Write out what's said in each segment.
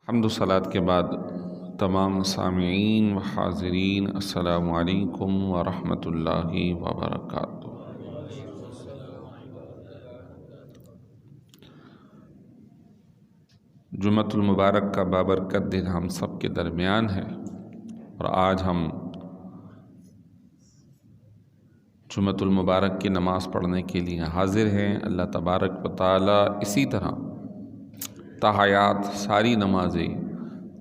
حمد و صلات کے بعد تمام سامعین و حاضرین السلام علیکم ورحمۃ اللہ وبرکاتہ۔ جمعۃ المبارک کا بابرکت دن ہم سب کے درمیان ہے، اور آج ہم جمعۃ المبارک کی نماز پڑھنے کے لیے حاضر ہیں۔ اللہ تبارک و تعالی اسی طرح تحیات ساری نمازیں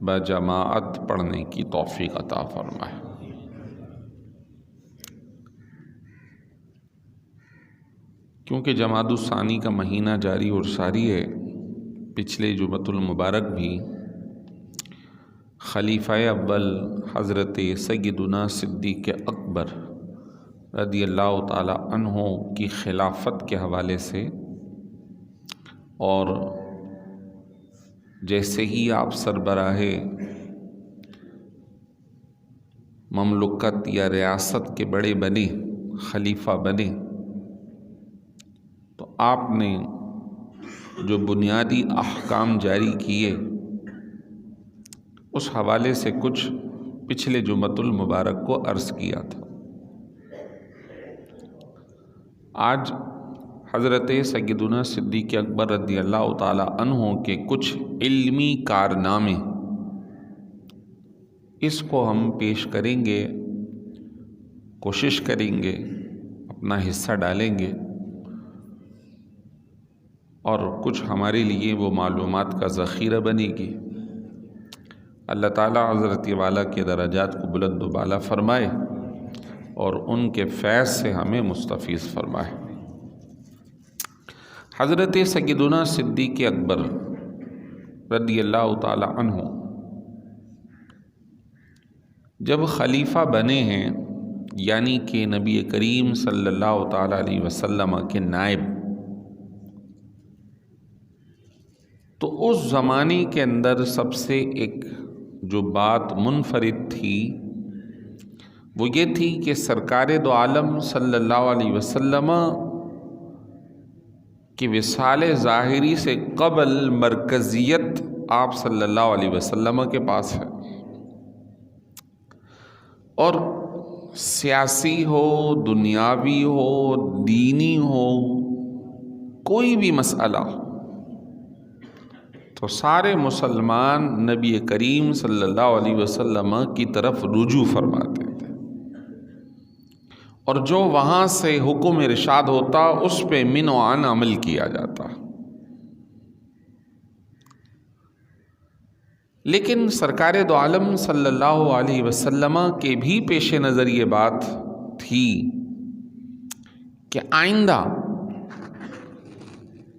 بجماعت پڑھنے کی توفیق عطا فرمائے۔ کیونکہ جمادی الثانی کا مہینہ جاری اور ساری ہے، پچھلے جمعۃ المبارک بھی خلیفہ اول حضرت سیدنا صدیق اکبر رضی اللہ تعالی عنہ کی خلافت کے حوالے سے، اور جیسے ہی آپ سربراہ مملکت یا ریاست کے بڑے بنے، خلیفہ بنے، تو آپ نے جو بنیادی احکام جاری کیے اس حوالے سے کچھ پچھلے جمعۃ المبارک کو عرض کیا تھا۔ آج حضرت سیدنا صدیق اکبر رضی اللہ تعالی عنہ کے کچھ علمی کارنامے، اس کو ہم پیش کریں گے، کوشش کریں گے، اپنا حصہ ڈالیں گے، اور کچھ ہمارے لیے وہ معلومات کا ذخیرہ بنے گی۔ اللہ تعالیٰ حضرت والا کے درجات کو بلند و بالا فرمائے اور ان کے فیض سے ہمیں مستفیض فرمائے۔ حضرت سیدنا صدیق اکبر رضی اللہ تعالی عنہ جب خلیفہ بنے ہیں، یعنی کہ نبی کریم صلی اللہ تعالی علیہ وسلم کے نائب، تو اس زمانے کے اندر سب سے ایک جو بات منفرد تھی وہ یہ تھی کہ سرکار دو عالم صلی اللہ علیہ وسلم کی وصال ظاہری سے قبل مرکزیت آپ صلی اللہ علیہ وسلم کے پاس ہے، اور سیاسی ہو، دنیاوی ہو، دینی ہو، کوئی بھی مسئلہ تو سارے مسلمان نبی کریم صلی اللہ علیہ وسلم کی طرف رجوع فرماتے تھے، اور جو وہاں سے حکم ارشاد ہوتا اس پہ من و عن عمل کیا جاتا۔ لیکن سرکار دو عالم صلی اللہ علیہ وسلم کے بھی پیش نظر یہ بات تھی کہ آئندہ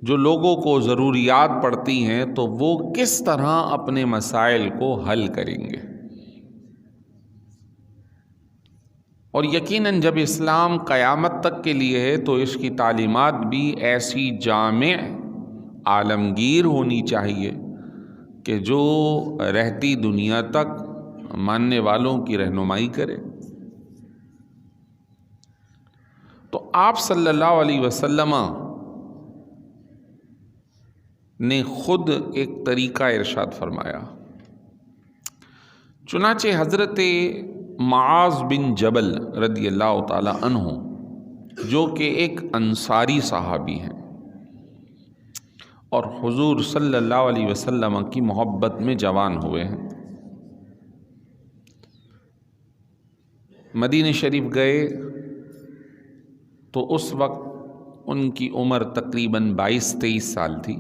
جو لوگوں کو ضروریات پڑتی ہیں تو وہ کس طرح اپنے مسائل کو حل کریں گے، اور یقیناً جب اسلام قیامت تک کے لیے ہے تو اس کی تعلیمات بھی ایسی جامع عالمگیر ہونی چاہیے کہ جو رہتی دنیا تک ماننے والوں کی رہنمائی کرے۔ تو آپ صلی اللہ علیہ وسلم نے خود ایک طریقہ ارشاد فرمایا۔ چنانچہ حضرت معاذ بن جبل رضی اللہ تعالی عنہ، جو کہ ایک انصاری صحابی ہیں اور حضور صلی اللہ علیہ وسلم کی محبت میں جوان ہوئے ہیں، مدینہ شریف گئے تو اس وقت ان کی عمر تقریباً 22-23 سال تھی،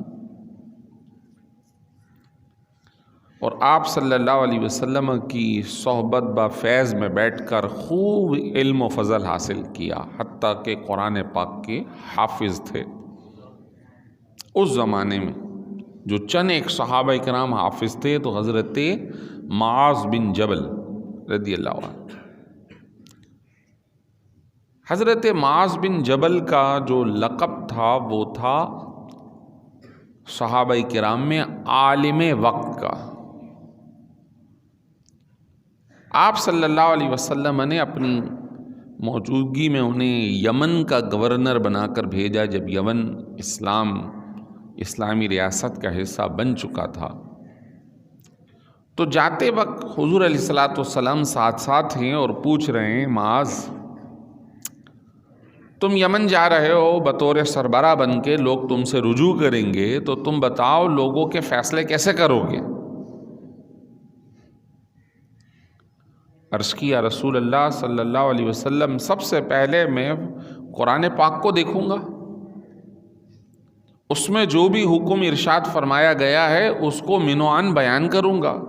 اور آپ صلی اللہ علیہ وسلم کی صحبت با فیض میں بیٹھ کر خوب علم و فضل حاصل کیا، حتیٰ کہ قرآن پاک کے حافظ تھے۔ اس زمانے میں جو چند ایک صحابہ کرام حافظ تھے تو حضرت معاذ بن جبل رضی اللہ عنہ۔ حضرت معاذ بن جبل کا جو لقب تھا وہ تھا صحابہ کرام میں عالم وقت کا۔ آپ صلی اللہ علیہ وسلم نے اپنی موجودگی میں انہیں یمن کا گورنر بنا کر بھیجا۔ جب یمن اسلامی ریاست کا حصہ بن چکا تھا تو جاتے وقت حضور علیہ الصلوۃ والسلام ساتھ ساتھ ہیں اور پوچھ رہے ہیں معاذ تم یمن جا رہے ہو بطور سربراہ بن کے، لوگ تم سے رجوع کریں گے، تو تم بتاؤ لوگوں کے فیصلے کیسے کرو گے؟ عرض کیا رسول اللہ صلی اللہ علیہ وسلم سب سے پہلے میں قرآن پاک کو دیکھوں گا، اس میں جو بھی حکم ارشاد فرمایا گیا ہے اس کو من و عن بیان کروں گا۔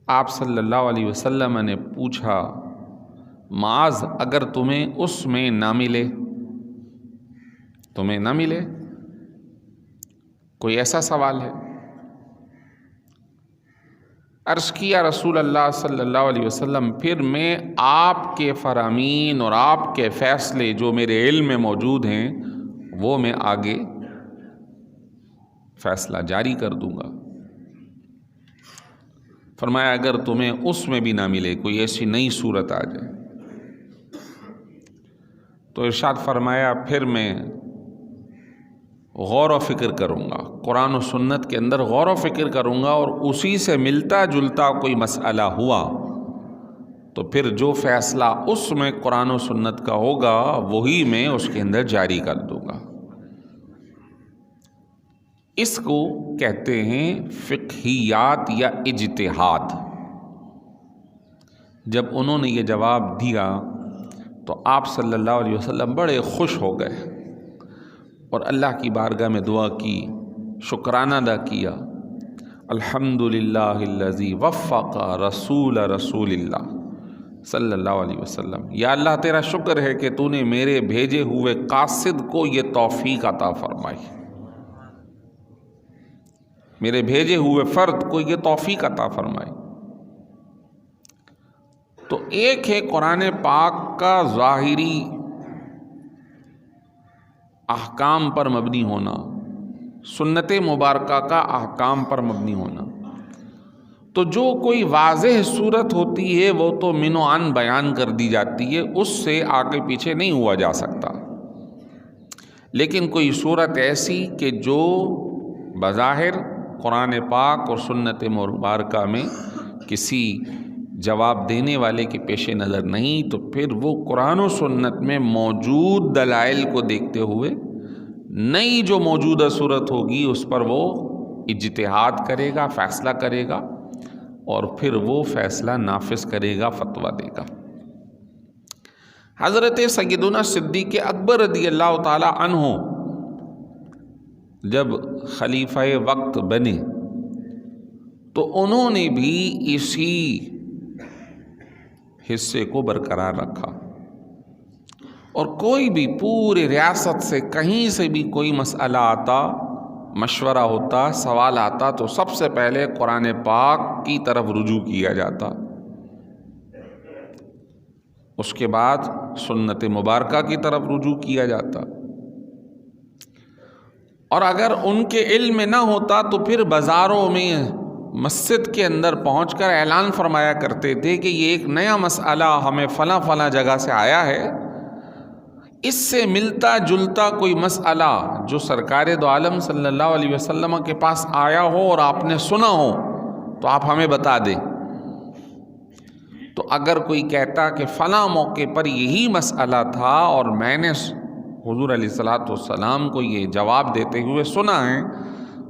آپ صلی اللہ علیہ وسلم نے پوچھا معاذ اگر تمہیں اس میں نہ ملے، تمہیں نہ ملے، کوئی ایسا سوال ہے؟ عرض کیا رسول اللہ صلی اللہ علیہ وسلم پھر میں آپ کے فرامین اور آپ کے فیصلے جو میرے علم میں موجود ہیں وہ میں آگے فیصلہ جاری کر دوں گا۔ فرمایا اگر تمہیں اس میں بھی نہ ملے، کوئی ایسی نئی صورت آ جائے، تو ارشاد فرمایا پھر میں غور و فکر کروں گا، قرآن و سنت کے اندر غور و فکر کروں گا، اور اسی سے ملتا جلتا کوئی مسئلہ ہوا تو پھر جو فیصلہ اس میں قرآن و سنت کا ہوگا وہی میں اس کے اندر جاری کر دوں گا۔ اس کو کہتے ہیں فقہیات یا اجتہاد۔ جب انہوں نے یہ جواب دیا تو آپ صلی اللہ علیہ وسلم بڑے خوش ہو گئے اور اللہ کی بارگاہ میں دعا کی، شکرانہ ادا کیا، الحمدللہ الذی وفق رسول اللہ صلی اللہ علیہ وسلم، یا اللہ تیرا شکر ہے کہ تو نے میرے بھیجے ہوئے قاصد کو یہ توفیق عطا فرمائی، میرے بھیجے ہوئے فرد کو یہ توفیق عطا فرمائی۔ تو ایک ہے قرآن پاک کا ظاہری احکام پر مبنی ہونا، سنت مبارکہ کا احکام پر مبنی ہونا، تو جو کوئی واضح صورت ہوتی ہے وہ تو من و عن بیان کر دی جاتی ہے، اس سے آگے پیچھے نہیں ہوا جا سکتا۔ لیکن کوئی صورت ایسی کہ جو بظاہر قرآن پاک اور سنت مبارکہ میں کسی جواب دینے والے کے پیش نظر نہیں، تو پھر وہ قرآن و سنت میں موجود دلائل کو دیکھتے ہوئے نئی جو موجودہ صورت ہوگی اس پر وہ اجتہاد کرے گا، فیصلہ کرے گا، اور پھر وہ فیصلہ نافذ کرے گا، فتویٰ دے گا۔ حضرت سیدنا صدیق اکبر رضی اللہ تعالی عنہ جب خلیفہ وقت بنے تو انہوں نے بھی اسی حصے کو برقرار رکھا، اور کوئی بھی پورے ریاست سے کہیں سے بھی کوئی مسئلہ آتا، مشورہ ہوتا، سوال آتا تو سب سے پہلے قرآن پاک کی طرف رجوع کیا جاتا، اس کے بعد سنت مبارکہ کی طرف رجوع کیا جاتا، اور اگر ان کے علم میں نہ ہوتا تو پھر بازاروں میں مسجد کے اندر پہنچ کر اعلان فرمایا کرتے تھے کہ یہ ایک نیا مسئلہ ہمیں فلاں فلاں جگہ سے آیا ہے، اس سے ملتا جلتا کوئی مسئلہ جو سرکار دو عالم صلی اللہ علیہ وسلم کے پاس آیا ہو اور آپ نے سنا ہو تو آپ ہمیں بتا دیں۔ تو اگر کوئی کہتا کہ فلاں موقع پر یہی مسئلہ تھا اور میں نے حضور علیہ الصلوۃ والسلام کو یہ جواب دیتے ہوئے سنا ہے،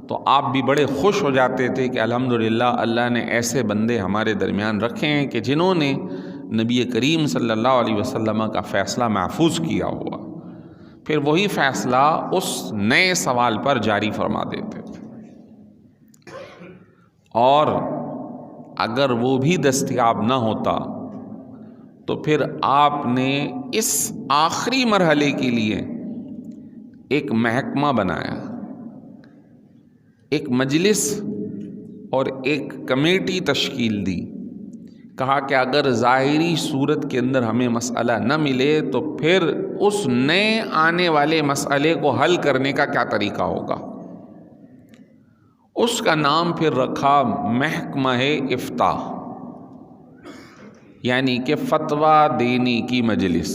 تو آپ بھی بڑے خوش ہو جاتے تھے کہ الحمدللہ اللہ نے ایسے بندے ہمارے درمیان رکھے ہیں کہ جنہوں نے نبی کریم صلی اللہ علیہ وسلم کا فیصلہ محفوظ کیا ہوا، پھر وہی فیصلہ اس نئے سوال پر جاری فرما دیتے تھے۔ اور اگر وہ بھی دستیاب نہ ہوتا تو پھر آپ نے اس آخری مرحلے کے لیے ایک محکمہ بنایا، ایک مجلس اور ایک کمیٹی تشکیل دی، کہا کہ اگر ظاہری صورت کے اندر ہمیں مسئلہ نہ ملے تو پھر اس نئے آنے والے مسئلے کو حل کرنے کا کیا طریقہ ہوگا۔ اس کا نام پھر رکھا محکمہ افتاء، یعنی کہ فتویٰ دینے کی مجلس۔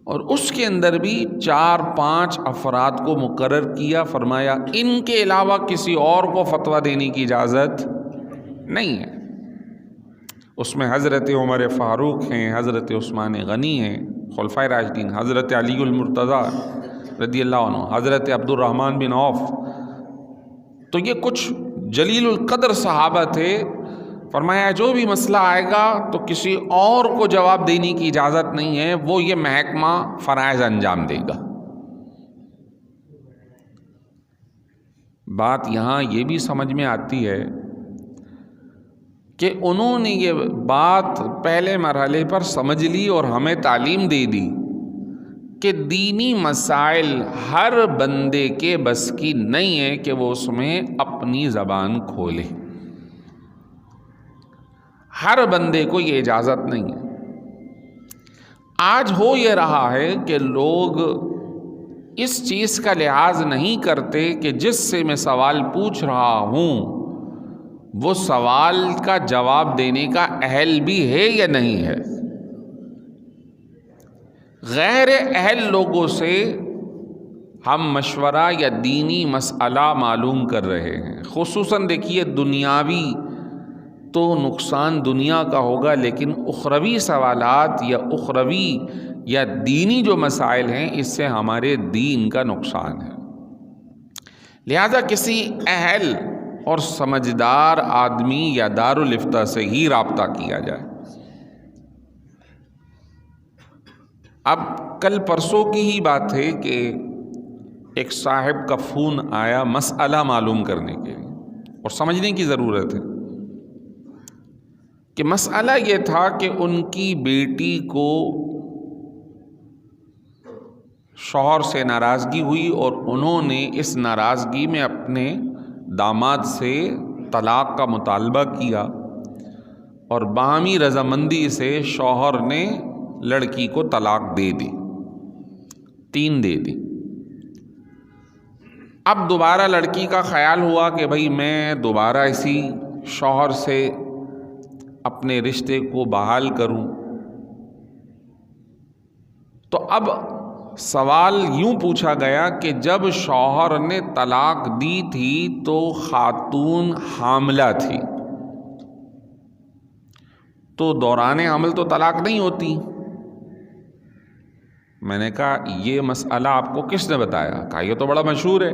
اور اس کے اندر بھی 4-5 افراد کو مقرر کیا، فرمایا ان کے علاوہ کسی اور کو فتویٰ دینے کی اجازت نہیں ہے۔ اس میں حضرت عمر فاروق ہیں، حضرت عثمان غنی ہیں، خلفائے راشدین، حضرت علی المرتضیٰ رضی اللہ عنہ، حضرت عبد الرحمن بن عوف، تو یہ کچھ جلیل القدر صحابہ تھے۔ فرمایا جو بھی مسئلہ آئے گا تو کسی اور کو جواب دینے کی اجازت نہیں ہے، وہ یہ محکمہ فرائض انجام دے گا۔ بات یہاں یہ بھی سمجھ میں آتی ہے کہ انہوں نے یہ بات پہلے مرحلے پر سمجھ لی اور ہمیں تعلیم دے دی کہ دینی مسائل ہر بندے کے بس کی نہیں ہے کہ وہ اس میں اپنی زبان کھولے، ہر بندے کو یہ اجازت نہیں ہے۔ آج ہو یہ رہا ہے کہ لوگ اس چیز کا لحاظ نہیں کرتے کہ جس سے میں سوال پوچھ رہا ہوں وہ سوال کا جواب دینے کا اہل بھی ہے یا نہیں ہے۔ غیر اہل لوگوں سے ہم مشورہ یا دینی مسئلہ معلوم کر رہے ہیں، خصوصاً دیکھیے دنیاوی تو نقصان دنیا کا ہوگا، لیکن اخروی سوالات یا اخروی یا دینی جو مسائل ہیں اس سے ہمارے دین کا نقصان ہے۔ لہذا کسی اہل اور سمجھدار آدمی یا دارالافتاء سے ہی رابطہ کیا جائے۔ اب کل پرسوں کی ہی بات ہے کہ ایک صاحب کا فون آیا مسئلہ معلوم کرنے کے لیے، اور سمجھنے کی ضرورت ہے کہ مسئلہ یہ تھا کہ ان کی بیٹی کو شوہر سے ناراضگی ہوئی اور انہوں نے اس ناراضگی میں اپنے داماد سے طلاق کا مطالبہ کیا، اور باہمی رضامندی سے شوہر نے لڑکی کو طلاق دے دی، 3 دے دی۔ اب دوبارہ لڑکی کا خیال ہوا کہ بھئی میں دوبارہ اسی شوہر سے اپنے رشتے کو بحال کروں، تو اب سوال یوں پوچھا گیا کہ جب شوہر نے طلاق دی تھی تو خاتون حاملہ تھی، تو دوران حمل تو طلاق نہیں ہوتی۔ میں نے کہا یہ مسئلہ آپ کو کس نے بتایا؟ کہا یہ تو بڑا مشہور ہے۔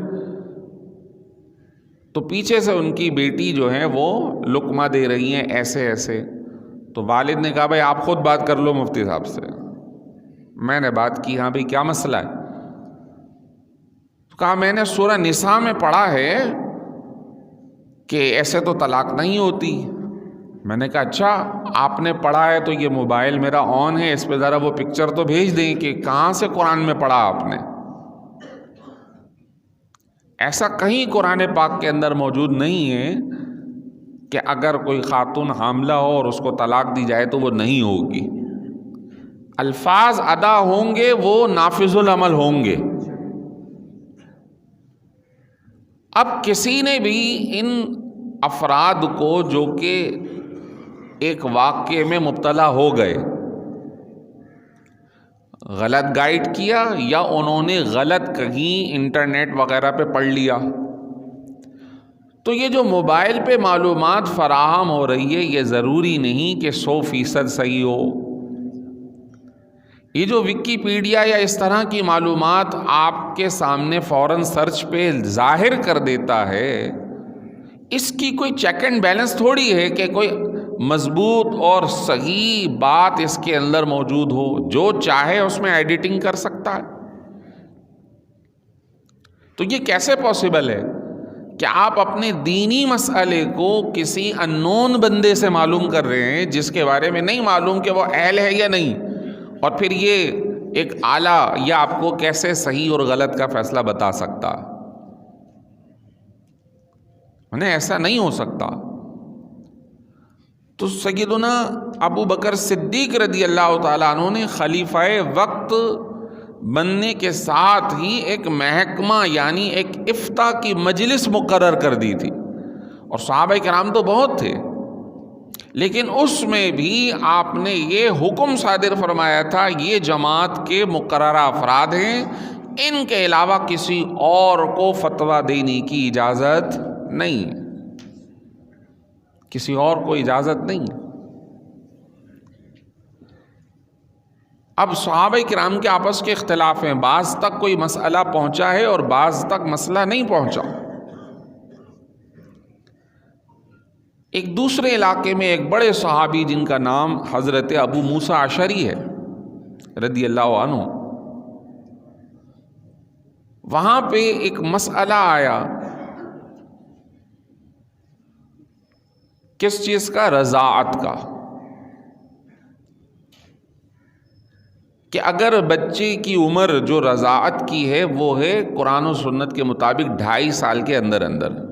تو پیچھے سے ان کی بیٹی جو ہے وہ لقمہ دے رہی ہیں ایسے ایسے، تو والد نے کہا بھائی آپ خود بات کر لو مفتی صاحب سے۔ میں نے بات کی، ہاں بھائی کیا مسئلہ ہے؟ تو کہا میں نے سورہ نساء میں پڑھا ہے کہ ایسے تو طلاق نہیں ہوتی۔ میں نے کہا اچھا آپ نے پڑھا ہے تو یہ موبائل میرا آن ہے، اس پہ ذرا وہ پکچر تو بھیج دیں کہ کہاں سے قرآن میں پڑھا آپ نے۔ ایسا کہیں قرآن پاک کے اندر موجود نہیں ہے کہ اگر کوئی خاتون حاملہ ہو اور اس کو طلاق دی جائے تو وہ نہیں ہوگی۔ الفاظ ادا ہوں گے، وہ نافذ العمل ہوں گے۔ اب کسی نے بھی ان افراد کو جو کہ ایک واقعے میں مبتلا ہو گئے، غلط گائیڈ کیا یا انہوں نے غلط کہیں انٹرنیٹ وغیرہ پہ پڑھ لیا، تو یہ جو موبائل پہ معلومات فراہم ہو رہی ہے یہ ضروری نہیں کہ 100% صحیح ہو۔ یہ جو وکیپیڈیا یا اس طرح کی معلومات آپ کے سامنے فوراً سرچ پہ ظاہر کر دیتا ہے، اس کی کوئی چیک اینڈ بیلنس تھوڑی ہے کہ کوئی مضبوط اور صحیح بات اس کے اندر موجود ہو، جو چاہے اس میں ایڈیٹنگ کر سکتا ہے۔ تو یہ کیسے پاسبل ہے کہ آپ اپنے دینی مسئلے کو کسی اننون بندے سے معلوم کر رہے ہیں جس کے بارے میں نہیں معلوم کہ وہ اہل ہے یا نہیں، اور پھر یہ ایک آلہ یا آپ کو کیسے صحیح اور غلط کا فیصلہ بتا سکتا؟ انہیں ایسا نہیں ہو سکتا۔ تو سیدنا ابو بکر صدیق رضی اللہ تعالیٰ عنہ نے خلیفہ وقت بننے کے ساتھ ہی ایک محکمہ یعنی ایک افتاء کی مجلس مقرر کر دی تھی، اور صحابہ کرام تو بہت تھے، لیکن اس میں بھی آپ نے یہ حکم صادر فرمایا تھا یہ جماعت کے مقررہ افراد ہیں، ان کے علاوہ کسی اور کو فتویٰ دینے کی اجازت نہیں، کسی اور کو اجازت نہیں۔ اب صحابہ کرام کے آپس کے اختلاف ہیں، بعض تک کوئی مسئلہ پہنچا ہے اور بعض تک مسئلہ نہیں پہنچا۔ ایک دوسرے علاقے میں ایک بڑے صحابی جن کا نام حضرت ابو موسیٰ اشعری ہے رضی اللہ عنہ، وہاں پہ ایک مسئلہ آیا، کس چیز کا؟ رضاعت کا، کہ اگر بچے کی عمر جو رضاعت کی ہے وہ ہے قرآن و سنت کے مطابق 2.5 سال کے اندر اندر،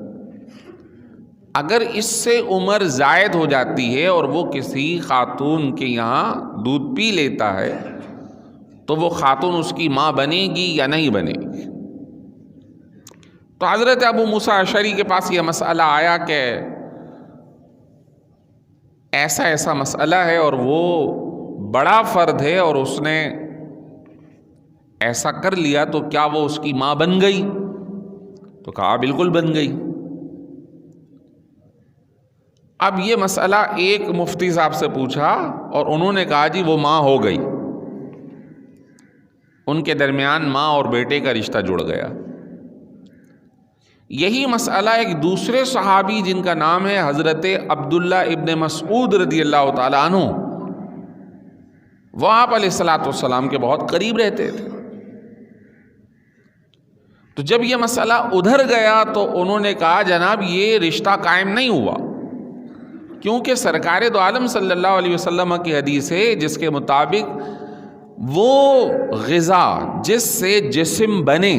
اگر اس سے عمر زائد ہو جاتی ہے اور وہ کسی خاتون کے یہاں دودھ پی لیتا ہے تو وہ خاتون اس کی ماں بنے گی یا نہیں بنے گی؟ تو حضرت ابو موسیٰ اشعری کے پاس یہ مسئلہ آیا کہ ایسا ایسا مسئلہ ہے اور وہ بڑا فرد ہے اور اس نے ایسا کر لیا تو کیا وہ اس کی ماں بن گئی؟ تو کہا بالکل بن گئی۔ اب یہ مسئلہ ایک مفتی صاحب سے پوچھا اور انہوں نے کہا جی وہ ماں ہو گئی، ان کے درمیان ماں اور بیٹے کا رشتہ جڑ گیا۔ یہی مسئلہ ایک دوسرے صحابی جن کا نام ہے حضرت عبداللہ ابن مسعود رضی اللہ تعالی عنہ، وہ آپ علیہ الصلوۃ والسلام کے بہت قریب رہتے تھے، تو جب یہ مسئلہ ادھر گیا تو انہوں نے کہا جناب یہ رشتہ قائم نہیں ہوا، کیونکہ سرکار دو عالم صلی اللہ علیہ وسلم کی حدیث ہے جس کے مطابق وہ غذا جس سے جسم بنے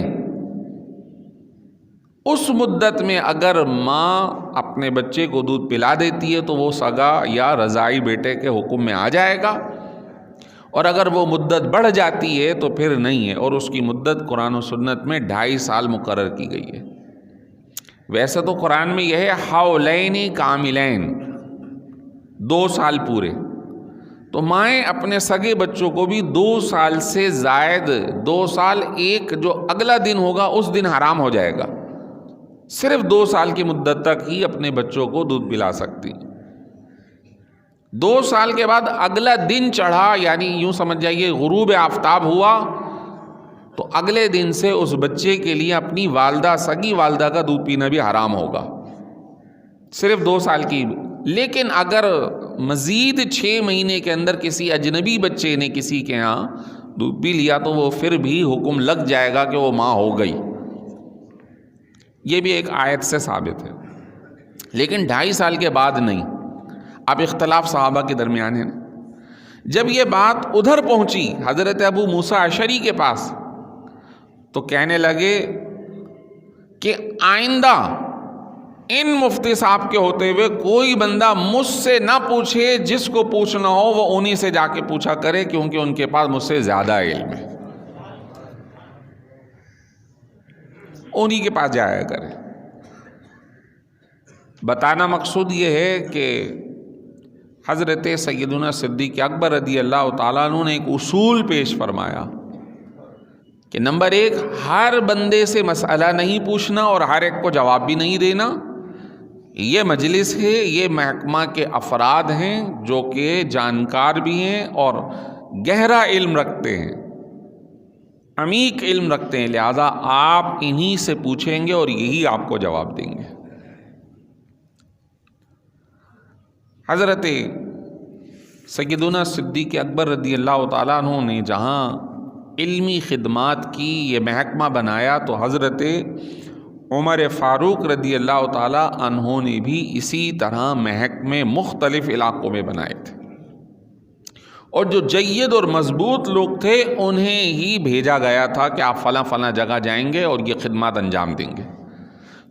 اس مدت میں اگر ماں اپنے بچے کو دودھ پلا دیتی ہے تو وہ سگا یا رضاعی بیٹے کے حکم میں آ جائے گا، اور اگر وہ مدت بڑھ جاتی ہے تو پھر نہیں ہے، اور اس کی مدت قرآن و سنت میں 2.5 سال مقرر کی گئی ہے۔ ویسے تو قرآن میں یہ ہے حولین کاملین، 2 سال پورے، تو مائیں اپنے سگے بچوں کو بھی 2 سال سے زائد 2 سال ایک جو اگلا دن ہوگا اس دن حرام ہو جائے گا، صرف 2 سال کی مدت تک ہی اپنے بچوں کو دودھ پلا سکتی۔ 2 سال کے بعد اگلا دن چڑھا، یعنی یوں سمجھ جائیے غروب آفتاب ہوا، تو اگلے دن سے اس بچے کے لیے اپنی والدہ سگی والدہ کا دودھ پینا بھی حرام ہوگا، صرف 2 سال کی۔ لیکن اگر مزید 6 مہینے کے اندر کسی اجنبی بچے نے کسی کے ہاں دودھ پی لیا تو وہ پھر بھی حکم لگ جائے گا کہ وہ ماں ہو گئی۔ یہ بھی ایک آیت سے ثابت ہے، لیکن 2.5 سال کے بعد نہیں۔ اب اختلاف صحابہ کے درمیان ہے۔ جب یہ بات ادھر پہنچی حضرت ابو موسیٰ اشعری کے پاس تو کہنے لگے کہ آئندہ ان مفتی صاحب کے ہوتے ہوئے کوئی بندہ مجھ سے نہ پوچھے، جس کو پوچھنا ہو وہ انہی سے جا کے پوچھا کرے، کیونکہ ان کے پاس مجھ سے زیادہ علم ہے، انہی کے پاس جایا کرے۔ بتانا مقصود یہ ہے کہ حضرت سیدنا صدیق اکبر رضی اللہ تعالیٰ عنہ نے ایک اصول پیش فرمایا کہ نمبر 1، ہر بندے سے مسئلہ نہیں پوچھنا اور ہر ایک کو جواب بھی نہیں دینا۔ یہ مجلس ہے، یہ محکمہ کے افراد ہیں جو کہ جانکار بھی ہیں اور گہرا علم رکھتے ہیں، عمیق علم رکھتے ہیں، لہذا آپ انہی سے پوچھیں گے اور یہی آپ کو جواب دیں گے۔ حضرت سیدنا صدیق اکبر رضی اللہ تعالیٰ عنہ نے جہاں علمی خدمات کی یہ محکمہ بنایا تو حضرت عمر فاروق رضی اللہ تعالیٰ عنہ نے بھی اسی طرح محکمے مختلف علاقوں میں بنائے تھے، اور جو جید اور مضبوط لوگ تھے انہیں ہی بھیجا گیا تھا کہ آپ فلاں فلاں جگہ جائیں گے اور یہ خدمات انجام دیں گے۔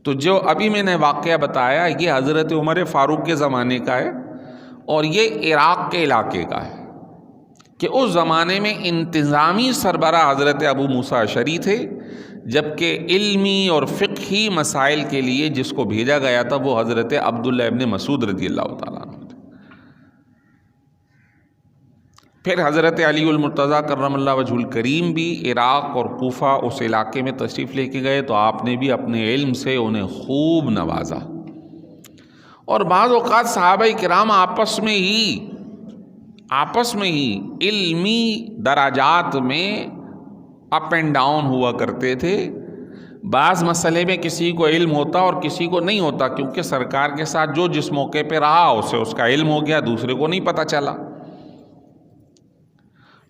تو جو ابھی میں نے واقعہ بتایا یہ حضرت عمر فاروق کے زمانے کا ہے، اور یہ عراق کے علاقے کا ہے کہ اس زمانے میں انتظامی سربراہ حضرت ابو موسیٰ اشعری تھے، جبکہ علمی اور فقہی مسائل کے لیے جس کو بھیجا گیا تھا وہ حضرت عبداللہ ابن مسعود رضی اللہ تعالیٰ عنہ تھے۔ پھر حضرت علی المرتضیٰ کرم اللہ وجہ الکریم بھی عراق اور کوفہ اس علاقے میں تشریف لے کے گئے، تو آپ نے بھی اپنے علم سے انہیں خوب نوازا۔ اور بعض اوقات صحابہ کرام آپس میں ہی علمی درجات میں اپ اینڈ ڈاؤن ہوا کرتے تھے۔ بعض مسئلے میں کسی کو علم ہوتا اور کسی کو نہیں ہوتا، کیونکہ سرکار کے ساتھ جو جس موقع پہ رہا اسے اس کا علم ہو گیا، دوسرے کو نہیں پتہ چلا۔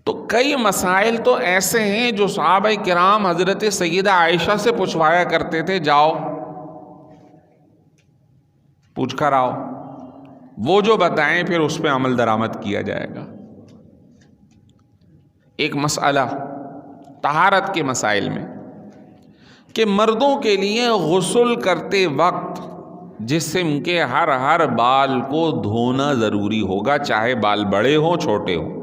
تو کئی مسائل تو ایسے ہیں جو صحابہ کرام حضرت سیدہ عائشہ سے پوچھوایا کرتے تھے، جاؤ پوچھ کر آؤ، وہ جو بتائیں پھر اس پہ عمل درآمد کیا جائے گا۔ ایک مسئلہ طہارت کے مسائل میں کہ مردوں کے لیے غسل کرتے وقت جسم کے ہر بال کو دھونا ضروری ہوگا، چاہے بال بڑے ہوں چھوٹے ہوں،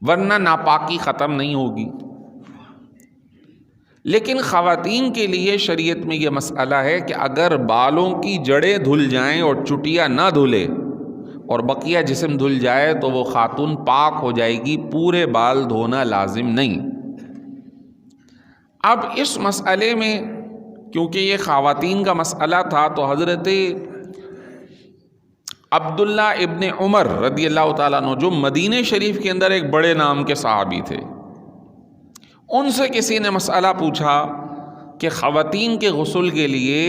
ورنہ ناپاکی ختم نہیں ہوگی۔ لیکن خواتین کے لیے شریعت میں یہ مسئلہ ہے کہ اگر بالوں کی جڑیں دھل جائیں اور چٹیا نہ دھلے اور بقیہ جسم دھل جائے تو وہ خاتون پاک ہو جائے گی، پورے بال دھونا لازم نہیں۔ اب اس مسئلے میں کیونکہ یہ خواتین کا مسئلہ تھا تو حضرت عبداللہ ابن عمر رضی اللہ تعالیٰ عنہ جو مدینہ شریف کے اندر ایک بڑے نام کے صحابی تھے، ان سے کسی نے مسئلہ پوچھا کہ خواتین کے غسل کے لیے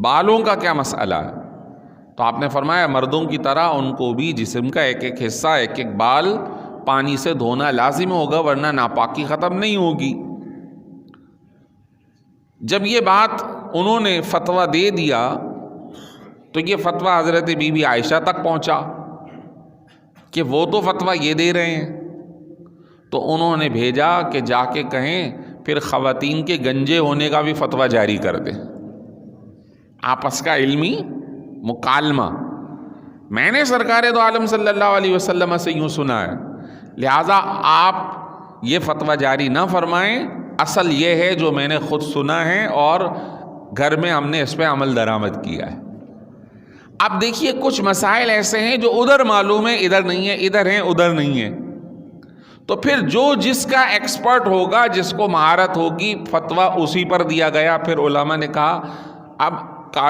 بالوں کا کیا مسئلہ ہے، تو آپ نے فرمایا مردوں کی طرح ان کو بھی جسم کا ایک ایک حصہ، ایک ایک بال پانی سے دھونا لازم ہوگا، ورنہ ناپاکی ختم نہیں ہوگی۔ جب یہ بات انہوں نے فتویٰ دے دیا تو یہ فتویٰ حضرت بی بی عائشہ تک پہنچا کہ وہ تو فتویٰ یہ دے رہے ہیں، تو انہوں نے بھیجا کہ جا کے کہیں پھر خواتین کے گنجے ہونے کا بھی فتویٰ جاری کر دیں۔ آپس کا علمی مکالمہ میں نے سرکار دو عالم صلی اللہ علیہ وسلم سے یوں سنا ہے، لہٰذا آپ یہ فتویٰ جاری نہ فرمائیں، اصل یہ ہے جو میں نے خود سنا ہے اور گھر میں ہم نے اس پہ عمل درآمد کیا ہے۔ اب دیکھیے کچھ مسائل ایسے ہیں جو ادھر معلوم ہے ادھر نہیں ہے، ادھر ہیں ادھر نہیں ہے، تو پھر جو جس کا ایکسپرٹ ہوگا، جس کو مہارت ہوگی، فتویٰ اسی پر دیا گیا۔ پھر علماء نے کہا اب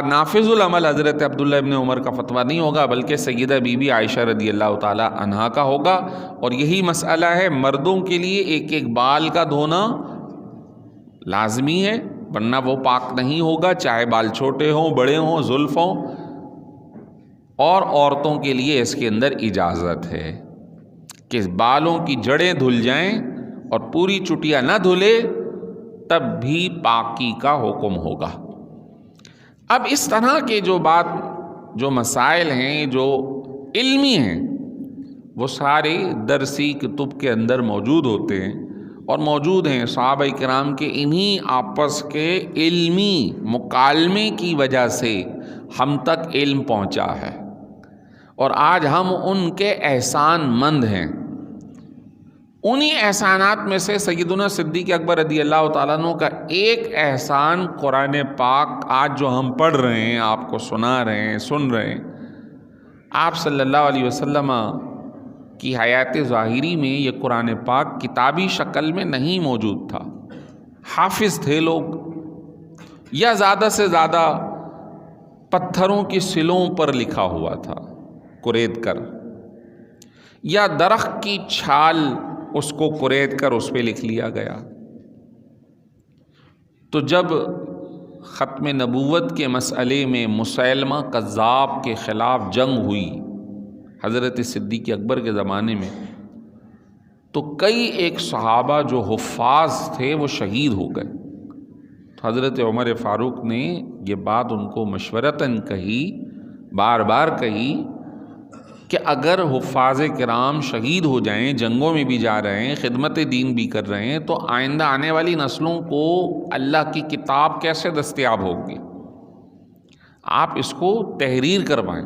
نافذ العمل حضرت عبداللہ ابن عمر کا فتویٰ نہیں ہوگا بلکہ سیدہ بی بی عائشہ رضی اللہ تعالی عنہا کا ہوگا، اور یہی مسئلہ ہے مردوں کے لیے ایک ایک بال کا دھونا لازمی ہے، ورنہ وہ پاک نہیں ہوگا، چاہے بال چھوٹے ہوں بڑے ہوں زلف ہوں، اور عورتوں کے لیے اس کے اندر اجازت ہے کہ بالوں کی جڑیں دھل جائیں اور پوری چٹیا نہ دھلے تب بھی پاکی کا حکم ہوگا۔ اب اس طرح کے جو مسائل ہیں جو علمی ہیں وہ سارے درسی کتب کے اندر موجود ہوتے ہیں اور موجود ہیں۔ صحابہ کرام کے انہی آپس کے علمی مکالمے کی وجہ سے ہم تک علم پہنچا ہے، اور آج ہم ان کے احسان مند ہیں۔ انہی احسانات میں سے سیدنا صدیق اکبر رضی اللہ تعالیٰ عنہ کا ایک احسان قرآن پاک آج جو ہم پڑھ رہے ہیں، آپ کو سنا رہے ہیں، سن رہے ہیں، آپ صلی اللہ علیہ وسلم کی حیات ظاہری میں یہ قرآن پاک کتابی شکل میں نہیں موجود تھا۔ حافظ تھے لوگ، یا زیادہ سے زیادہ پتھروں کی سلوں پر لکھا ہوا تھا قرید کر، یا درخت کی چھال اس کو قرید کر اس پہ لکھ لیا گیا۔ تو جب ختم نبوت کے مسئلے میں مسیلمہ کذاب کے خلاف جنگ ہوئی حضرت صدیق اکبر کے زمانے میں، تو کئی ایک صحابہ جو حفاظ تھے وہ شہید ہو گئے۔ تو حضرت عمر فاروق نے یہ بات ان کو مشورتاً کہی، بار بار کہی کہ اگر حفاظ کرام شہید ہو جائیں، جنگوں میں بھی جا رہے ہیں، خدمت دین بھی کر رہے ہیں، تو آئندہ آنے والی نسلوں کو اللہ کی کتاب کیسے دستیاب ہوگی؟ آپ اس کو تحریر کروائیں۔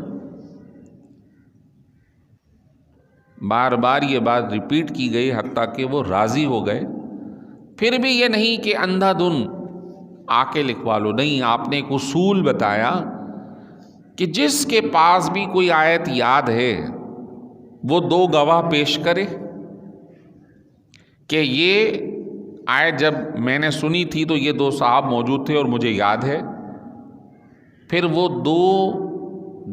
بار بار یہ بات ریپیٹ کی گئی حتیٰ کہ وہ راضی ہو گئے۔ پھر بھی یہ نہیں کہ اندھا دھن آ کے لکھوا لو، نہیں، آپ نے ایک اصول بتایا کہ جس کے پاس بھی کوئی آیت یاد ہے وہ 2 گواہ پیش کرے کہ یہ آیت جب میں نے سنی تھی تو یہ 2 صاحب موجود تھے اور مجھے یاد ہے. پھر وہ 2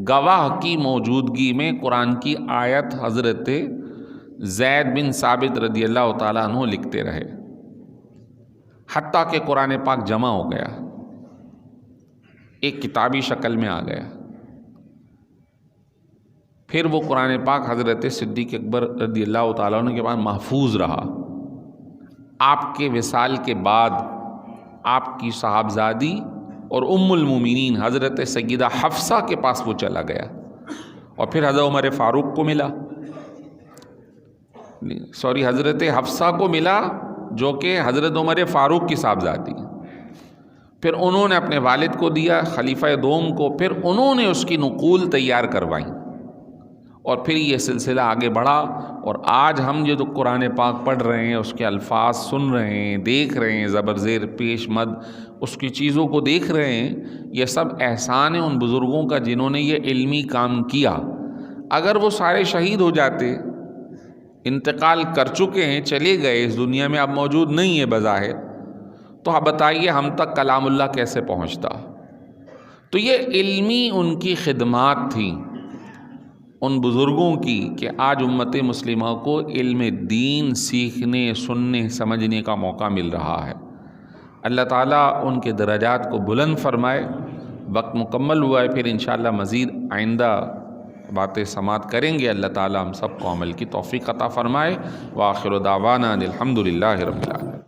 گواہ کی موجودگی میں قرآن کی آیت حضرت زید بن ثابت رضی اللہ تعالیٰ عنہ لکھتے رہے حتیٰ کہ قرآن پاک جمع ہو گیا، ایک کتابی شکل میں آ گیا. پھر وہ قرآن پاک حضرت صدیق اکبر رضی اللہ تعالیٰ عنہ کے پاس محفوظ رہا. آپ کے وصال کے بعد آپ کی صاحبزادی اور ام المومنین حضرت سیدہ حفصہ کے پاس وہ چلا گیا اور پھر حضرت عمر فاروق کو ملا، حضرت حفصہ کو ملا جو کہ حضرت عمر فاروق کی صاحبزادی. پھر انہوں نے اپنے والد کو دیا، خلیفہ دوم کو، پھر انہوں نے اس کی نقول تیار کروائیں اور پھر یہ سلسلہ آگے بڑھا. اور آج ہم جو قرآن پاک پڑھ رہے ہیں، اس کے الفاظ سن رہے ہیں، دیکھ رہے ہیں، زبر زیر پیش مد اس کی چیزوں کو دیکھ رہے ہیں، یہ سب احسان ہے ان بزرگوں کا جنہوں نے یہ علمی کام کیا. اگر وہ سارے شہید ہو جاتے، انتقال کر چکے ہیں، چلے گئے، اس دنیا میں اب موجود نہیں ہے بظاہر، تو آپ بتائیے ہم تک کلام اللہ کیسے پہنچتا؟ تو یہ علمی ان کی خدمات تھیں ان بزرگوں کی کہ آج امت مسلمہ کو علم دین سیکھنے، سننے، سمجھنے کا موقع مل رہا ہے. اللہ تعالیٰ ان کے درجات کو بلند فرمائے. وقت مکمل ہوا ہے، پھر انشاءاللہ مزید آئندہ باتیں سماعت کریں گے. اللہ تعالیٰ ہم سب کو عمل کی توفیق عطا فرمائے. وآخر دعوانا الحمدللہ رب العالمین.